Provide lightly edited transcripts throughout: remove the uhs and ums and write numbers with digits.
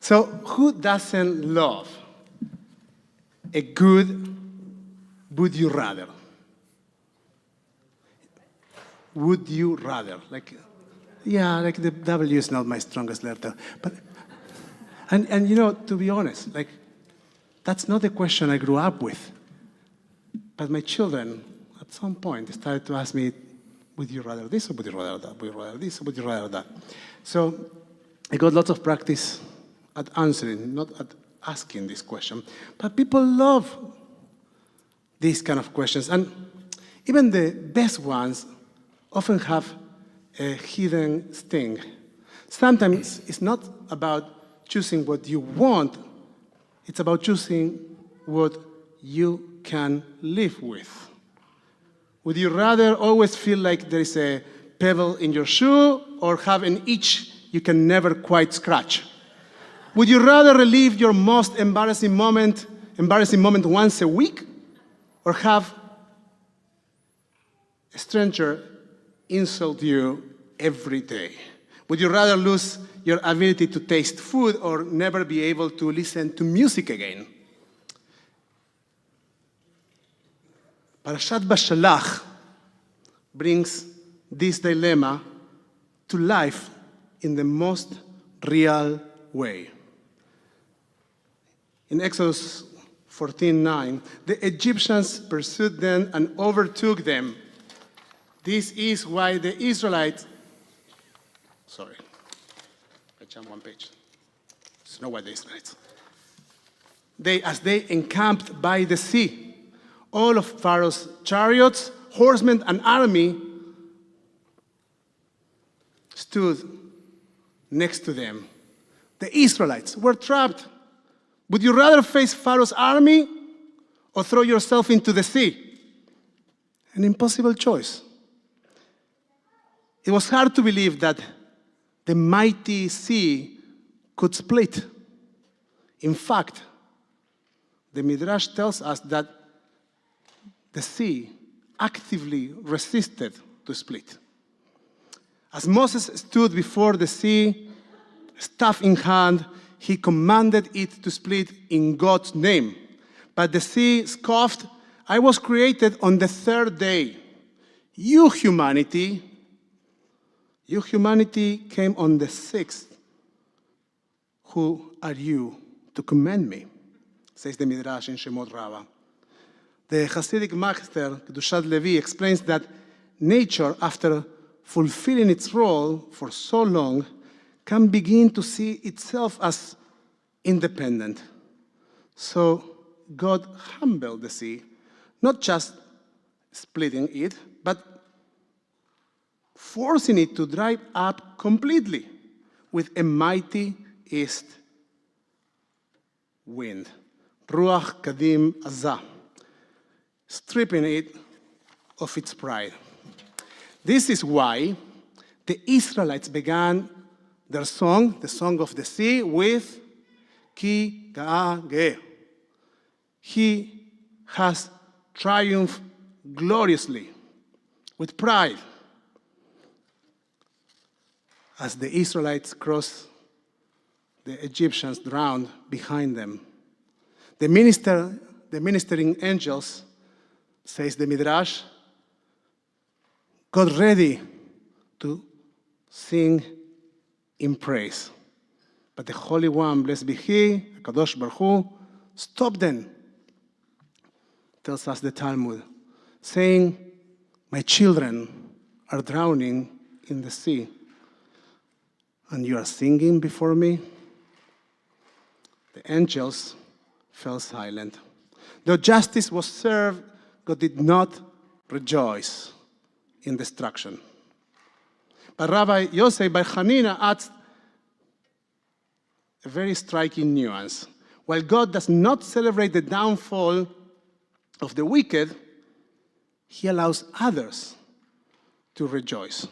So who doesn't love a good would you rather? Would you rather? Like the W is not my strongest letter. But and to be honest, like that's not a question I grew up with. But my children, at some point, started to ask me, would you rather this or would you rather that? Would you rather this or would you rather that? So I got lots of practice at answering, not at asking this question. But people love these kind of questions. And even the best ones often have a hidden sting. Sometimes it's not about choosing what you want, it's about choosing what you can live with. Would you rather always feel like there is a pebble in your shoe or have an itch you can never quite scratch? Would you rather relive your most embarrassing moment once a week or have a stranger insult you every day? Would you rather lose your ability to taste food or never be able to listen to music again? Parshat Bashalach brings this dilemma to life in the most real way. In Exodus 14:9, the Egyptians pursued them and overtook them. This is why the Israelites, I jumped one page. It's not why the Israelites. As they encamped by the sea, all of Pharaoh's chariots, horsemen, and army stood next to them. The Israelites were trapped. Would you rather face Pharaoh's army or throw yourself into the sea? An impossible choice. It was hard to believe that the mighty sea could split. In fact, the Midrash tells us that the sea actively resisted to split. As Moses stood before the sea, staff in hand, he commanded it to split in God's name. But the sea scoffed, I was created on the third day. You humanity came on the sixth. Who are you to command me? Says the Midrash in Shemot Rabbah. The Hasidic master, Kedushat Levi, explains that nature, after fulfilling its role for so long, can begin to see itself as independent. So God humbled the sea, not just splitting it, but forcing it to dry up completely with a mighty east wind, Ruach Kadim Azah, stripping it of its pride. This is why the Israelites began their song, the Song of the Sea, with Ki Ga'ageh. He has triumphed gloriously, with pride. As the Israelites crossed, the Egyptians drowned behind them. The ministering angels, says the Midrash, got ready to sing in praise. But the Holy One, blessed be He, Kadosh Baruch Hu, stopped them, tells us the Talmud, saying, my children are drowning in the sea, and you are singing before me? The angels fell silent. Though justice was served, God did not rejoice in destruction. But Rabbi Yosef Bar Hanina adds a very striking nuance. While God does not celebrate the downfall of the wicked, He allows others to rejoice.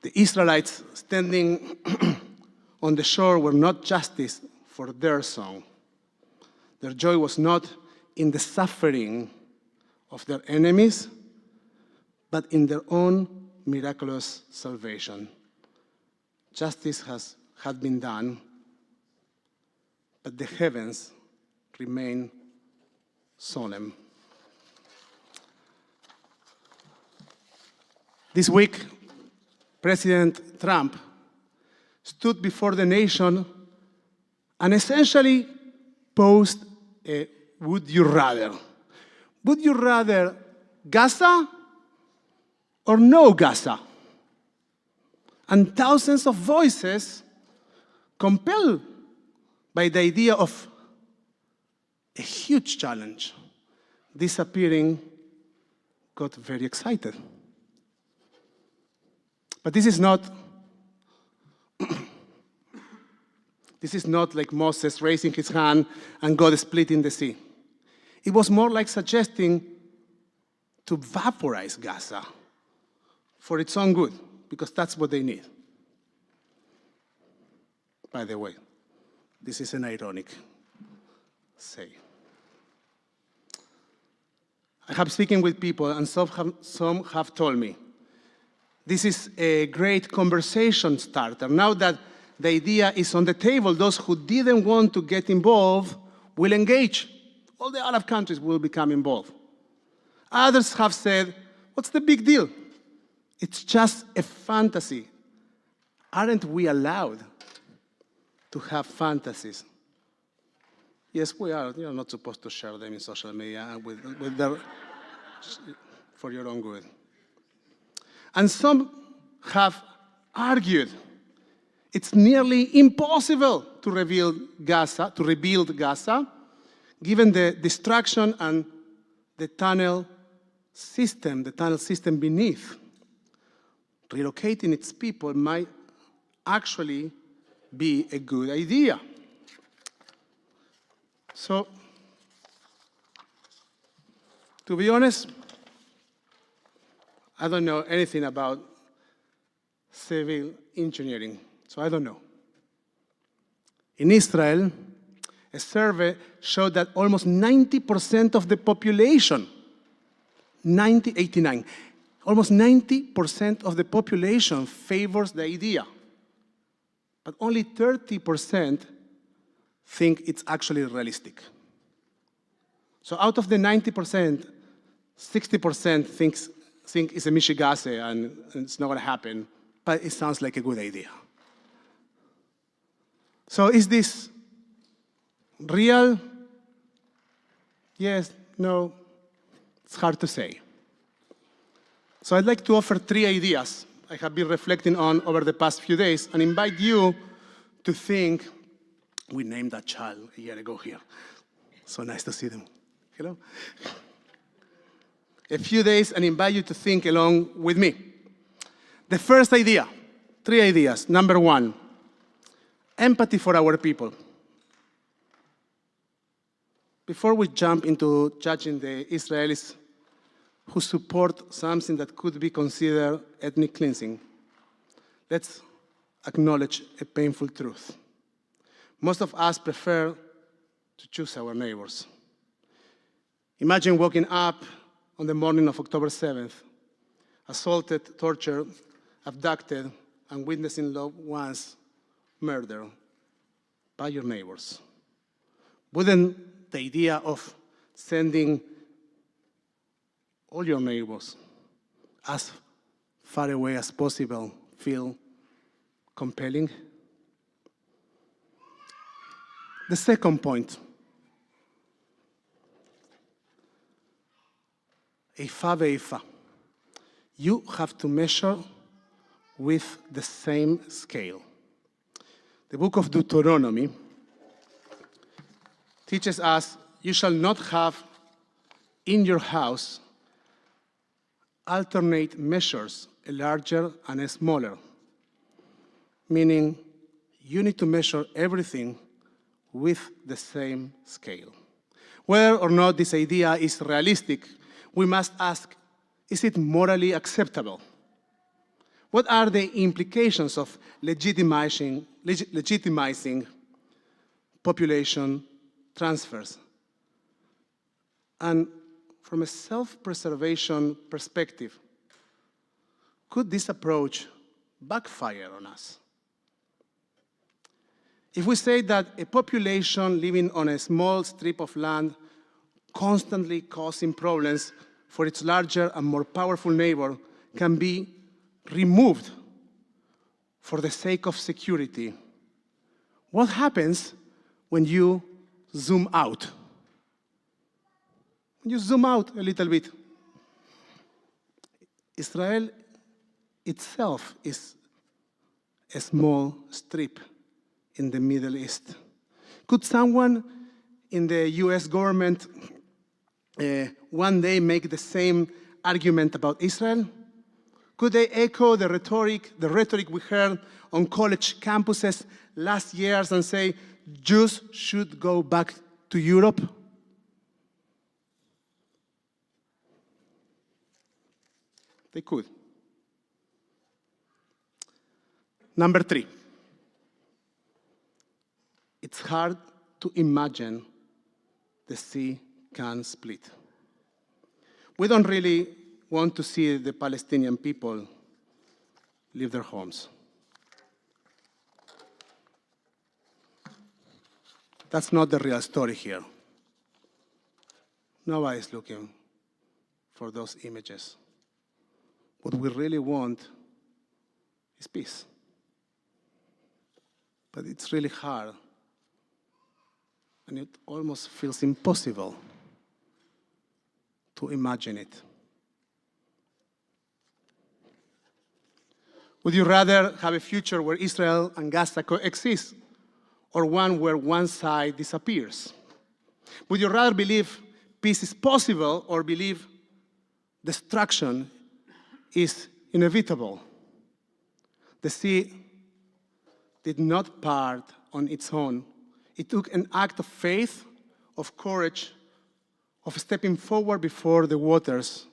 The Israelites standing on the shore were not justice for their song. Their joy was not in the suffering of their enemies, but in their own miraculous salvation. Justice has had been done, but the heavens remain solemn. This week, President Trump stood before the nation and essentially posed a would you rather. Would you rather Gaza or no Gaza? And thousands of voices, compelled by the idea of a huge challenge disappearing, got very excited. But this is not like Moses raising his hand and God splitting the sea. It was more like suggesting to vaporize Gaza for its own good, because that's what they need. By the way, this is an ironic say. I have speaking with people, and some have told me, this is a great conversation starter. Now that the idea is on the table, those who didn't want to get involved will engage. All the Arab countries will become involved. Others have said, what's the big deal? It's just a fantasy. Aren't we allowed to have fantasies? Yes, we are. You're not supposed to share them in social media for your own good. And some have argued it's nearly impossible to rebuild Gaza, given the destruction and the tunnel system beneath. Relocating its people might actually be a good idea. So, to be honest, I don't know anything about civil engineering, so I don't know. In Israel, a survey showed that almost 90% of the population, almost 90% of the population favors the idea, but only 30% think it's actually realistic. So out of the 90%, 60% think it's a Michigase and it's not going to happen, but it sounds like a good idea. So is this real? Yes, no, it's hard to say. So I'd like to offer 3 ideas I have been reflecting on over the past few days and invite you to think. We named that child a year ago here. So nice to see them. Hello. A few days and invite you to think along with me. The first idea, 3 ideas. Number 1, empathy for our people. Before we jump into judging the Israelis who support something that could be considered ethnic cleansing, let's acknowledge a painful truth. Most of us prefer to choose our neighbors. Imagine waking up on the morning of October 7th, assaulted, tortured, abducted, and witnessing loved ones murdered by your neighbors. Wouldn't the idea of sending all your neighbors as far away as possible feel compelling? The second point, Eifa ve'Eifa. You have to measure with the same scale. The book of Deuteronomy teaches us, you shall not have in your house alternate measures, a larger and a smaller, meaning you need to measure everything with the same scale. Whether or not this idea is realistic, we must ask, is it morally acceptable? What are the implications of legitimizing population transfers? And from a self-preservation perspective, could this approach backfire on us? If we say that a population living on a small strip of land constantly causing problems for its larger and more powerful neighbor can be removed for the sake of security, what happens when you zoom out? When you zoom out a little bit, Israel itself is a small strip in the Middle East. Could someone in the US government one day make the same argument about Israel? Could they echo the rhetoric we heard on college campuses last year and say, Jews should go back to Europe? They could. Number 3. It's hard to imagine the sea can split. We don't really want to see the Palestinian people leave their homes. That's not the real story here. Nobody's looking for those images. What we really want is peace. But it's really hard, and it almost feels impossible to imagine it. Would you rather have a future where Israel and Gaza coexist, or one where one side disappears? Would you rather believe peace is possible or believe destruction is inevitable? The sea did not part on its own. It took an act of faith, of courage, of stepping forward before the waters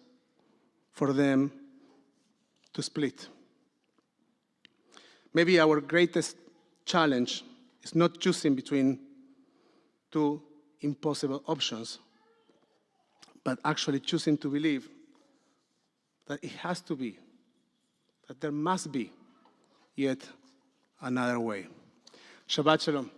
for them to split. Maybe our greatest challenge is not choosing between two impossible options, but actually choosing to believe that it has to be, that there must be yet another way. Shabbat Shalom.